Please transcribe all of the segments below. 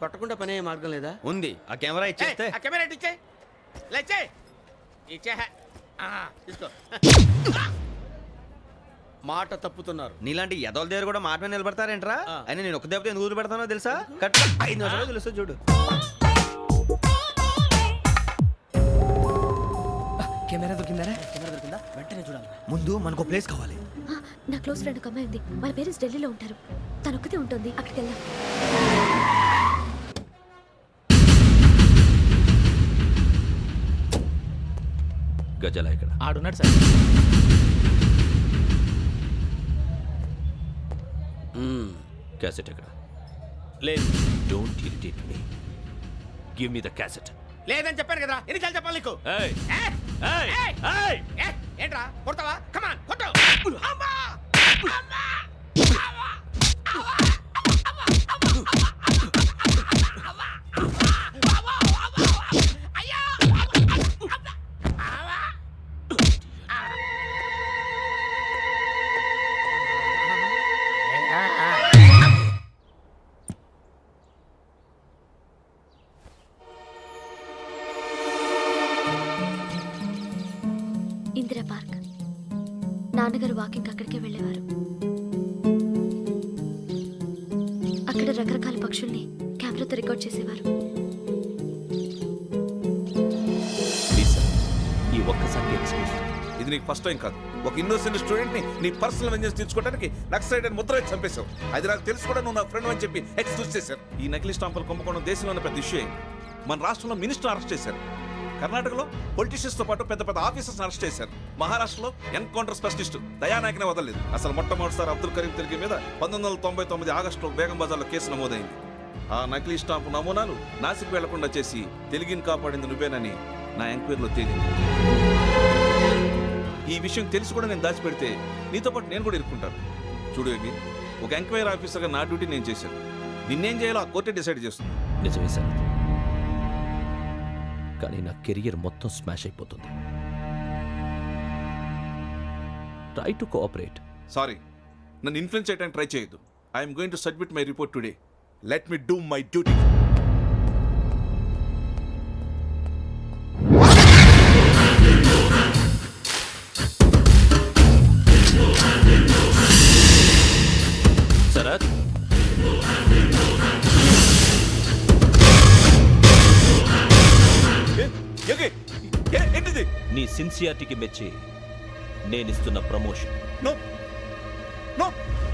కొట్టకుండా పనే మార్గం లేదా? ఉంది. ఆ కెమెరా ఇచ్చేస్తే ఆ కెమెరా ఇచ్చే లేచే ఇచ్చే తీసుకో. మాట తప్పుతున్నారు. నీలాంటి ఎదల దగ్గర కూడా మాట మీద నిలబడతారేంట్రా? ఆ. అని నేను ఒక దెబ్బతో ఎందుకు ఊరు పెడతానో తెలుసా? కట్ 5 నిమిషాలు తెలుసు చూడు. కెమెరా దొరికిందా? వెంటనే చూడాలి. ముందు మనకు ప్లేస్ కావాలి. నా క్లోజ్ ఫ్రెండ్ ఒక అమ్మాయి ఉంది. వాళ్ళ పేరెంట్స్ ఢిల్లీలో ఉంటారు. తను ఒక్కతే ఉంటుంది. అక్కడికి వెళ్దాం. గజాల ఇక్కడ ఆడున్నాడు సార్. క్యాసెట్ ఎక్కడ? లేదు don't irritate me. Give me the cassette. లేదని చెప్పాను కదా, ఎన్నిసార్లు చెప్పాలి నీకు? ఏయ్ ఏ? ఏయ్ ఏయ్! ఏయ్ ఏ? ఏంట్రా కొడతావా? కమాన్ కొట్టు. అమ్మా! అమ్మా! ఇందిరా పార్క్. నాన్నగారు వాకింగ్ అక్కడికే వెళ్ళేవారు. అక్కడ రకరకాల పక్షుల్ని కెమెరాతో రికార్డ్ చేసేవారు. ప్లీజ్ సార్, ఈ ఒక్కసారి ఎక్స్క్యూజ్. ఇది నీకు ఫస్ట్ టైం కాదు. ఒక ఇన్నోసెంట్ స్టూడెంట్ ని నీ పర్సనల్ వెంజెన్స్ తీర్చుకోవడానికి నక్సలైట్ అని ముద్ర వేసి చంపేశావు. అది నాకు తెలుసు కూడా నువ్వు నా ఫ్రెండ్ అని చెప్పి ఎక్స్క్యూజ్ చేశారు. ఈ నకిలీ స్టాంపులు కుంభకోణం దేశంలో ఉన్న పెద్ద ఇష్యూ అయింది. మన రాష్ట్రంలో మినిస్టర్ అరెస్ట్ చేశారు. కర్ణాటకలో పొలిటీషియన్స్ తో పాటు పెద్ద పెద్ద ఆఫీసర్స్ అరెస్ట్ చేశారు. మహారాష్ట్రలో ఎన్కౌంటర్ స్పెషలిస్ట్ దయానాయకనే వదలలేదు. అసలు మొట్టమొదటిసారి అబ్దుల్ కరీం తిరిగి మీద 1999 ఆగస్టులో బేగం బజార్లో కేసు నమోదైంది. ఆ నకిలీ స్టాంపు నమూనాలు నాసిక్ వెళ్లకుండా చేసి తెలుగుని కాపాడింది నువ్వేనని నా ఎంక్వైరీలో తేలింది. ఈ విషయం తెలిసి కూడా నేను దాచిపెడితే నీతో పాటు నేను కూడా ఇరుక్కుంటాను. చూడు యోగి, ఒక ఎంక్వైరీ ఆఫీసర్గా నా డ్యూటీ నేను చేశాను. నిన్నేం చేయాలో ఆ కోర్టే డిసైడ్ చేస్తుంది. నిజమే సార్, కానీ నా కెరియర్ మొత్తం స్మాష్ అయిపోతుంది. Try to cooperate. సారీ, నన్ను ఇన్ఫ్లుయెన్స్ చేయడానికి ట్రై చేయొద్దు. I'm going to submit my report today. Let me do my duty. Sharat, ఏంటిది? నీ సిన్సియారిటీకి మెచ్చి నేనిస్తున్న ప్రమోషన్. No no.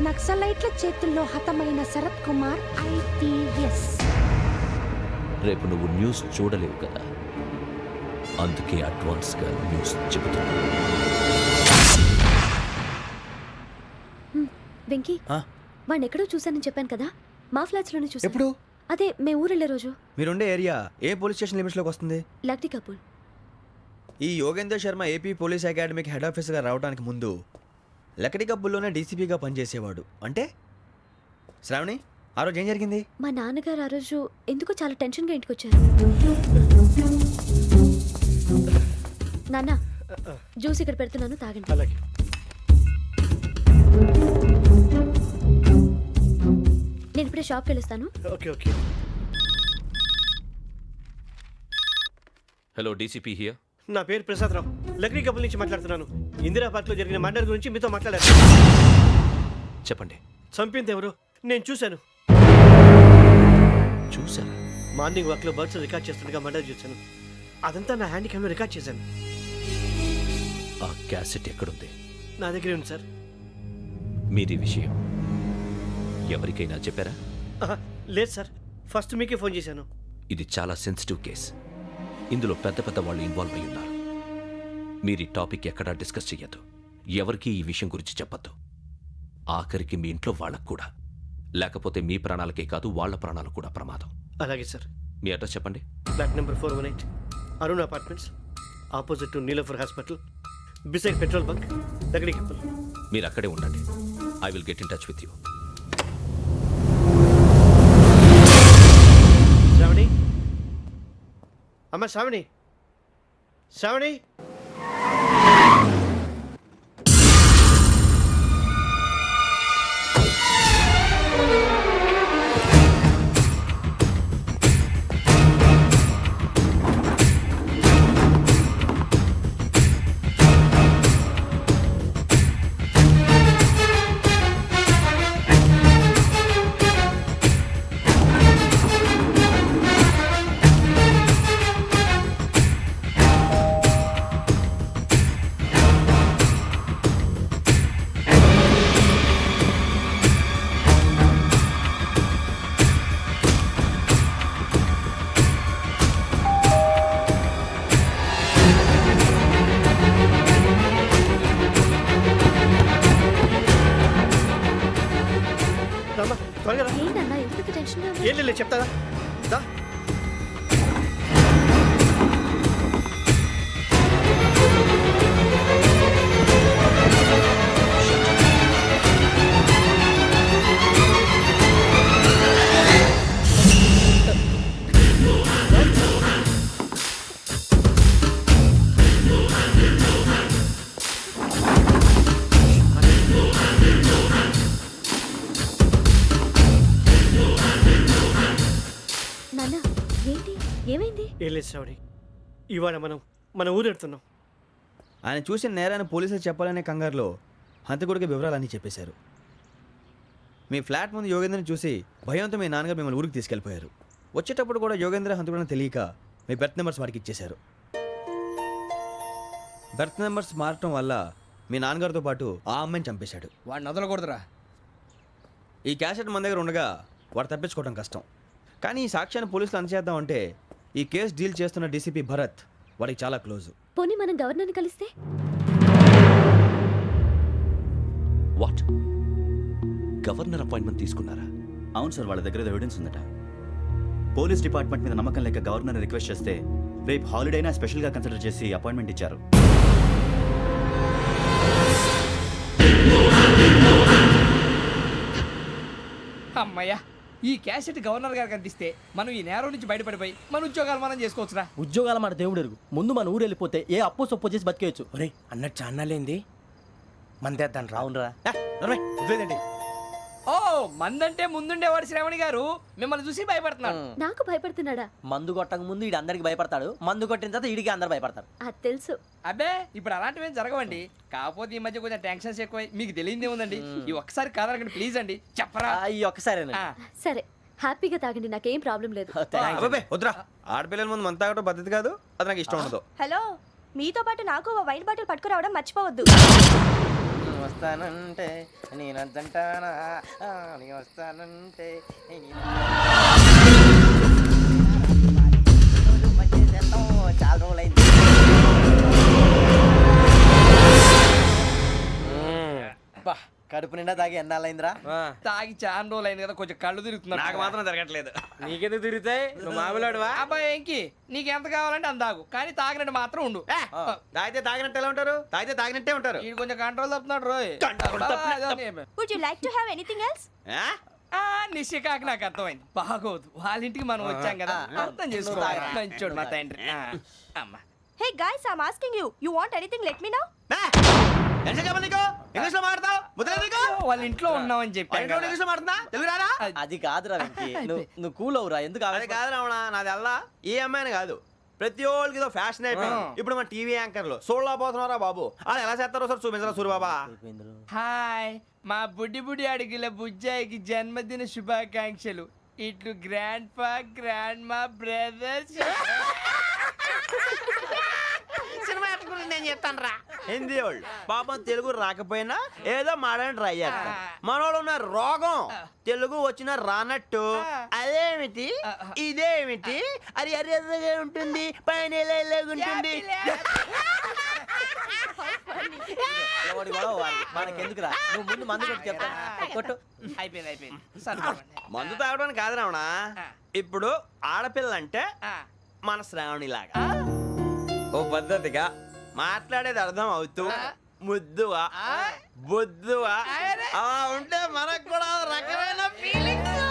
నక్సలైట్ల చేతుల్లో హతమైన శరత్ కుమార్ ఐపీఎస్. రేపు నువ్వు న్యూస్ చూడలేవు కదా, అందుకే అడ్వాన్స్గా న్యూస్ చెబుతున్నా. వెంకీ, వాడిని ఎక్కడో చూశానని చెప్పాను కదా. మా ఫ్లాట్స్ లోనే చూసాను. ఎప్పుడు? అదే మేము ఊరెళ్ళే రోజు. మీరుండే ఏరియా ఏ పోలీస్ స్టేషన్ లిమిట్స్ లోకి వస్తుంది? లక్టీ కపూర్. ఈ యోగేందర్ శర్మ ఏపీ పోలీస్ అకాడమీకి హెడ్ ఆఫీసర్గా రావడానికి ముందు లకడి కబ్బుల్లోనే డీసీపీగా పనిచేసేవాడు. అంటే శ్రావణి, ఆ రోజు ఏం జరిగింది? మా నాన్నగారు ఆ రోజు ఎందుకో చాలా టెన్షన్గా ఇంటికి వచ్చారు. నాన్న, జ్యూస్ ఇక్కడ పెడుతున్నాను, తాగండి. అలాగే. నేను ఇప్పుడే షాప్కి వెళ్ళొస్తాను. Okay okay. Hello, DCP here. నా పేరు ప్రసాదరావు, లక్డీ కపుల్ నుంచి మాట్లాడుతున్నాను. ఇందిరా పార్క్ లో జరిగిన మర్డర్ గురించి మీతో మాట్లాడారు. చెప్పండి. చంపింది ఎవరు? నేను చూశాను. చూసారా? మార్నింగ్ వాక్ లో బర్డ్స్ రికార్డ్ చేస్తుండగా మర్డర్ చూశాను. అదంతా నా హ్యాండ్ క్యామ్లో రికార్డ్ చేశాను. ఆ క్యాసెట్ ఎక్కడుంది? నా దగ్గరే ఉంది సార్. మీది విషయం ఎవరికైనా చెప్పారా? ఆహా, లేదు సార్, ఫస్ట్ మీకే ఫోన్ చేశాను. ఇది చాలా సెన్సిటివ్ కేస్. ఇందులో పెద్ద పెద్ద వాళ్ళు ఇన్వాల్వ్ అయి ఉన్నారు. మీరు ఈ టాపిక్ ఎక్కడా డిస్కస్ చెయ్యొద్దు. ఎవరికి ఈ విషయం గురించి చెప్పొద్దు. ఆఖరికి మీ ఇంట్లో వాళ్ళకు కూడా. లేకపోతే మీ ప్రాణాలకే కాదు, వాళ్ళ ప్రాణాలు కూడా ప్రమాదం. అలాగే సార్. మీ అడ్రస్ చెప్పండి. Flat number 418, Arun apartments, opposite to Niloufer hospital, beside petrol bunk, Lakdi Kapul. మీరు అక్కడే ఉండండి. I will get in touch with you. Shravani, అమ్మ శ్రావణి, శ్రావణి. ఏం లేదు చెప్తాదా దా. నాన్న ఏంటి ఏమైంది? ఏం లేదు శ్రావణి, ఇవాళ మనం మన ఊరు వెళ్తున్నాం. ఆయన చూసిన నేరాన్ని పోలీసులు చెప్పాలనే కంగారులో హంతకుడికి వివరాలన్నీ చెప్పేశారు. మీ ఫ్లాట్ ముందు యోగేంద్రని చూసి భయంతో మీ నాన్నగారు మిమ్మల్ని ఊరికి తీసుకెళ్ళిపోయారు. వచ్చేటప్పుడు కూడా యోగేంద్ర హంతకుడని తెలియక మీ బెర్త్ నెంబర్స్ వారికి ఇచ్చేశారు. బెర్త్ నెంబర్స్ మారటం వల్ల మీ నాన్నగారితో పాటు ఆ అమ్మాయిని చంపేశాడు. వాడిని వదలకూడదురా. ఈ క్యాసెట్ మన దగ్గర ఉండగా వాడు తప్పించుకోవడం కష్టం. కానీ ఈ సాక్ష్యాన్ని పోలీసులు అందచేద్దామంటే ఈ కేసు డీల్ చేస్తున్న డీసీపీ భరత్ వాడికి చాలా క్లోజు. పోనీ మనం గవర్నర్ని కలిస్తే? వాట్? గవర్నర్ అపాయింట్మెంట్ తీసుకున్నారా? అవును సార్, వాళ్ళ దగ్గర ఎవిడెన్స్ ఉందట. పోలీస్ డిపార్ట్మెంట్ మీద నమ్మకం లేక గవర్నర్ రిక్వెస్ట్ చేస్తే రేపు హాలిడేనా స్పెషల్గా కన్సిడర్ చేసి అపాయింట్మెంట్ ఇచ్చారు. అమ్మయ్యా, ఈ క్యాసెట్ గవర్నర్ గారికి అందిస్తే మనం ఈ నేరం నుంచి బయటపడిపోయి మన ఉద్యోగాలు మనం చేసుకోవచ్చురా. ఉద్యోగాల మాట దేవుడు ఎరుగు. ముందు మన ఊరు వెళ్ళిపోతే ఏ అప్పు సొప్పు చేసి బతికేయచ్చు. ఒరే అన్నట్టు చాన్నాలేంది మందేద్దాం రావునరా. వదిలేదండి. ఓ మందంటే ముందుండేవాడు శ్రావణి గారు మిమ్మల్ని చూసి భయపడుతున్నాడు. నాకు భయపడుతున్నాడా? మందు కొట్టక ముందు ఈడు అందరికి భయపడతాడు, మందు కొట్టిన తర్వాత ఈడికి అందరు భయపడతారు. అది తెలుసు. అబ్బే ఇప్పుడు అలాంటివి ఏం జరగవండి. కాకపోతే ఈ మధ్య కొంచెం టెన్షన్స్ ఎక్కువ, మీకు తెలియదే ఉందండి. ఈ ఒక్కసారి కాదనకండి ప్లీజ్ అండి, చెప్పరా. ఈ ఒక్కసారి ఆ, సరే హ్యాపీగా తాగండి, నాకేం ప్రాబ్లం లేదు. అబ్బాబే వద్దురా, ఆడపిల్లల ముందు మన తాగటం పద్ధతి కాదు, అది నాకు ఇష్టం ఉండదు. హలో, మీతో పాటు నాకు ఓ వైన్ బాటిల్ పట్టుకురావడం మర్చిపోవద్దు. వస్తానంటే నేనంటానా, వస్తానంటే చాలా రోజులైంది. బా, కడుపు నిండా తాగి ఎన్నాళ్ళైందిరా? తాగి చాలా రోజులు అయింది కదా, కొంచెం కళ్ళు తిరుగుతున్నాడు. నాకు మాత్రం జరగట్లేదు. నీకెందుకు తిరుగుతాయి? నువ్వు మామిలాడువా? అబ్బాయి ఏంకి నీకు ఎంత కావాలంటే అందాకు, కానీ తాగినట్టు మాత్రం ఉండు. తాగితే తాగినట్టు ఎలా ఉంటారు? తాగితే తాగినట్టే ఉంటారు. వీడు కొంచెం కంట్రోల్ తప్పుతున్నాడు రోయ్. Would you like to have anything else? నిశ్చికాకి నాకు అర్థమైంది. బాగోదు, వాళ్ళ ఇంటికి మనం వచ్చాం కదా, అర్థం చేసుకోవాలి. మంచోడు మా తండ్రి. అమ్మా hey guys, I am asking you, you want anything let me know. English లో మాట్లాడతావు? వాళ్ళ ఇంట్లో ఉన్నామని చెప్పాను కదా. ఇంగ్లీష్ లో మాట్లాడుతున్నా? తెలుగు రాదా? అది కాదురా వెంకీ, నువ్వు కూల్ అవురా. ఎందుకు అది కాదు రావణ, నాది అల్లా ఏ అమ్మాయిని కాదు, ప్రతి ఒళ్ళకి ఇదో ఫ్యాషన్ అయిపోయింది. ఇప్పుడు మన టీవీ యాంకర్లు సోళ్ళ పోతున్నారా బాబు, అది ఎలా చేస్తారో సార్ చూపించరా సూరిబాబా. హాయ్, మా బుడ్డి అడిగిల బుజ్జాయికి జన్మదిన శుభాకాంక్షలు. ఇట్లు గ్రాండ్ ఫా గ్రాండ్ మా బ్రదర్స్. సినిమా గురించి నేను చెప్తాను రా. హిందీ వాళ్ళు పాపం తెలుగు రాకపోయినా ఏదో మాడని ట్రై చేస్తారు. మనోళ్ళు ఉన్న రోగం తెలుగు వచ్చిన రానట్టు అదేమిటి ఇదేమిటి అది అర్రగా ఉంటుంది, పైన ఉంటుంది. మనకెందుకురా, నువ్వు ముందు మందు కొట్టి చెప్తా. కొట్టు. అయిపోయింది సరిపోయింది. మందు తాగడానికి కాదు రావణ, ఇప్పుడు ఆడపిల్ల అంటే మన శ్రావణి లాగా ఓ పద్ధతిగా మాట్లాడేది అర్థం అవుతూ ముద్దువా బొద్దువా అలా ఉంటే మనకు కూడా రకమైన ఫీలింగ్స్.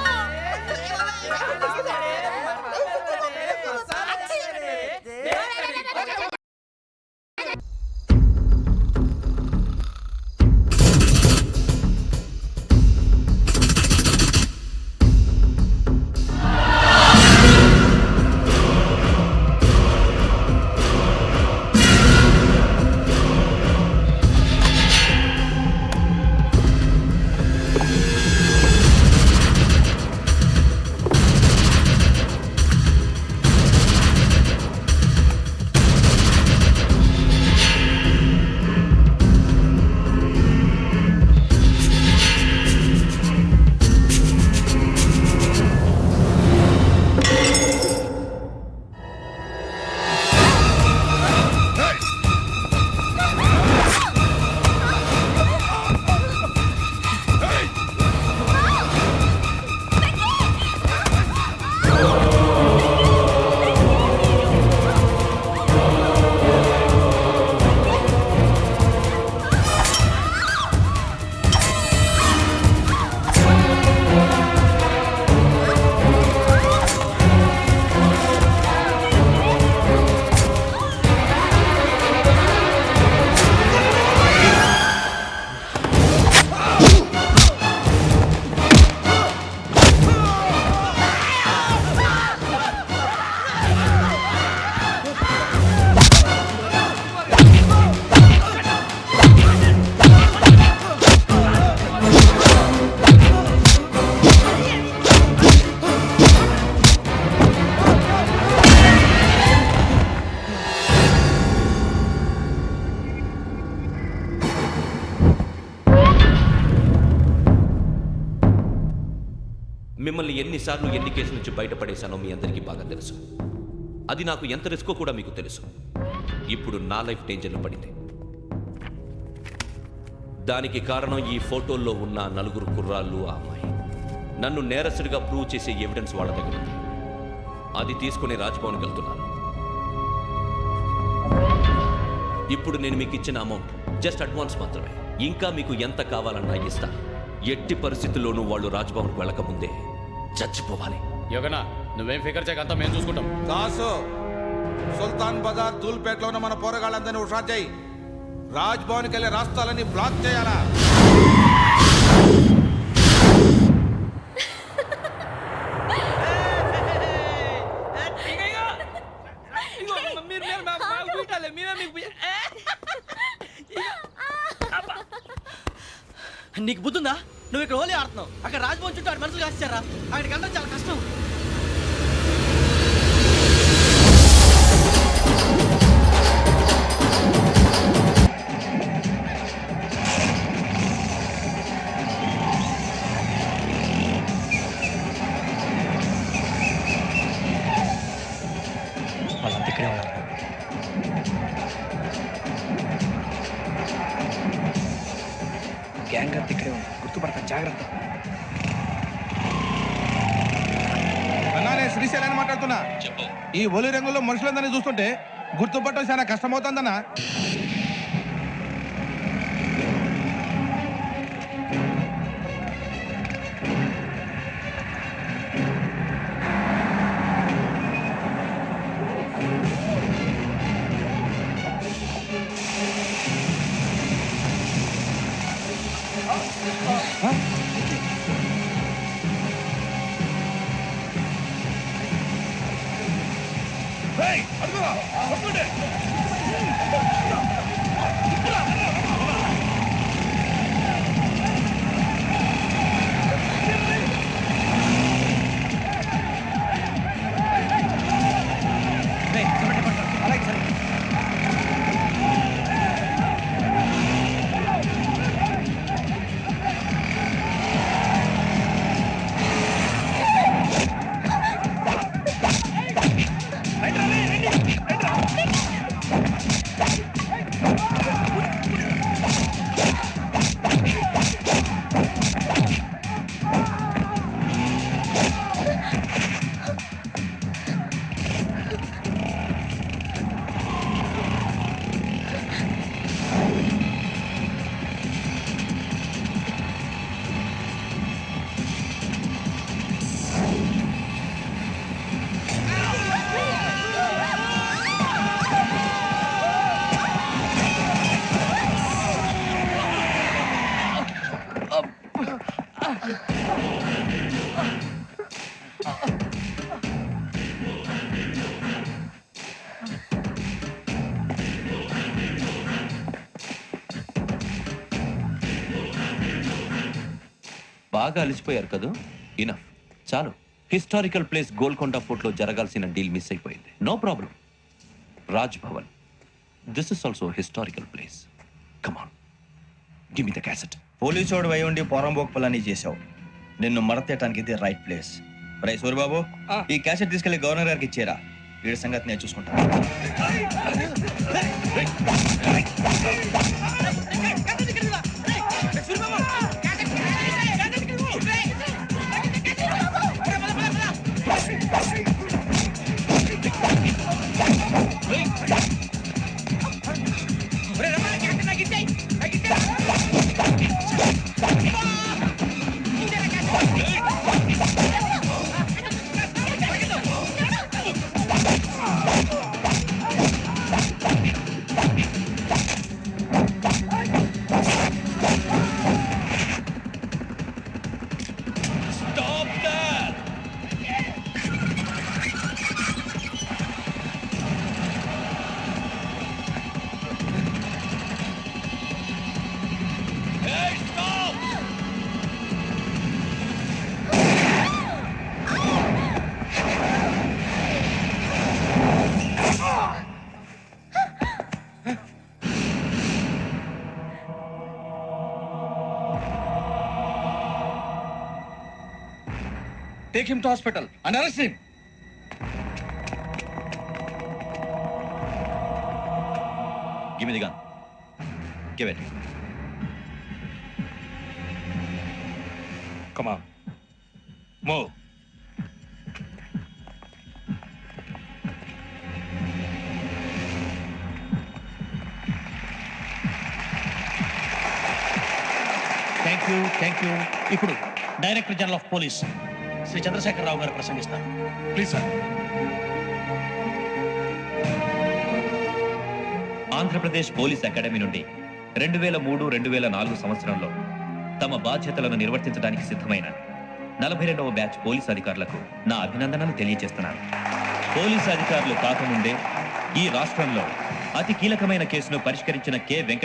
ఎన్నిసార్లు ఎన్ని కేసుల నుంచి బయటపడేశానో మీ అందరికీ బాగా తెలుసు. అది నాకు ఎంత రిస్కో కూడా మీకు తెలుసు. ఇప్పుడు నా లైఫ్ డేంజర్లో పడింది. దానికి కారణం ఈ ఫోటోల్లో ఉన్న 4 కుర్రాళ్ళు, ఆ అమ్మాయి. నన్ను నేరస్తుడిగా ప్రూవ్ చేసే ఎవిడెన్స్ వాళ్ళ దగ్గర ఉంది. అది తీసుకుని రాజ్భవన్కి వెళ్తున్నాను. ఇప్పుడు నేను మీకు ఇచ్చిన అమౌంట్ జస్ట్ అడ్వాన్స్ మాత్రమే. ఇంకా మీకు ఎంత కావాలన్నా ఇస్తాను. ఎట్టి పరిస్థితుల్లోనూ వాళ్ళు రాజ్భవన్కి వెళ్ళకముందే చచ్చిపోవాలి. యోగనా, నువ్వేం ఫికర్ చేయకంతా మేము చూసుకుంటాం. దాసు, సుల్తాన్ బజార్ ధూల్పేటలో ఉన్న మన పోరగాళ్ళందరినీ హుషారు చేయి. రాజ్ భవన్కి వెళ్ళే రాష్ట్రాలన్నీ బ్లాక్ చేయాలా? నీకు బుద్ధుందా? నువ్వు ఇక్కడ హోలీ ఆడుతున్నావు, అక్కడ రాజ్భవన్ చుట్టూ ఆడి మనుషులు కాస్తారా? అక్కడికి వెళ్ళడం చాలా కష్టం. వాళ్ళంతా ఇక్కడే ఉన్నారు. గ్యాంగ్ అంతా ఇక్కడే ఉంది, గుర్తుపడతాను, జాగ్రత్త. అన్నా, నేను శ్రీశైలాన్ని మాట్లాడుతున్నా. ఈ ఒలి రంగుల్లో మనుషులందరినీ చూస్తుంటే గుర్తుపట్టడం చాలా కష్టమవుతుందన్నా. బాగా అలిసిపోయారు కదూ? ఇనఫ్, చాలు. హిస్టారికల్ ప్లేస్ గోల్కొండ ఫోర్ట్లో జరగాల్సిన డీల్ మిస్ అయిపోయింది. No problem. Raj Bhavan, this is also historical place. Come on, give me the cassette. Police వాడు అయి ఉండి పోరంబోక్ చేసావు. నిన్ను మడతేయటానికి ఇది రైట్ ప్లేస్. రై సూరిబాబు, ఈ క్యాసెట్ తీసుకెళ్లి గవర్నర్ గారికి ఇచ్చేరా. వీడి సంగతి నేను చూసుకుంటాను. Take him to hospital and arrest him. Give me the gun. Give it. Come on. Move. Thank you. ఇప్పుడు director general of police Shri Chandrashekhar Rao గారు ప్రసంగిస్తారు. Please sir. Andhra Pradesh police academy నుండి 2003-2004 సంవత్సరంలో తమ బాధ్యతలను నిర్వర్తించడానికి సిద్ధమైన 42వ బ్యాచ్ పోలీస్ అధికారులకు నా అభినందనలు తెలియజేస్తున్నాను. పోలీస్ అధికారులు కాకముందే ఈ రాష్ట్రంలో అతి కీలకమైన కేసును పరిష్కరించిన కె. వెంకట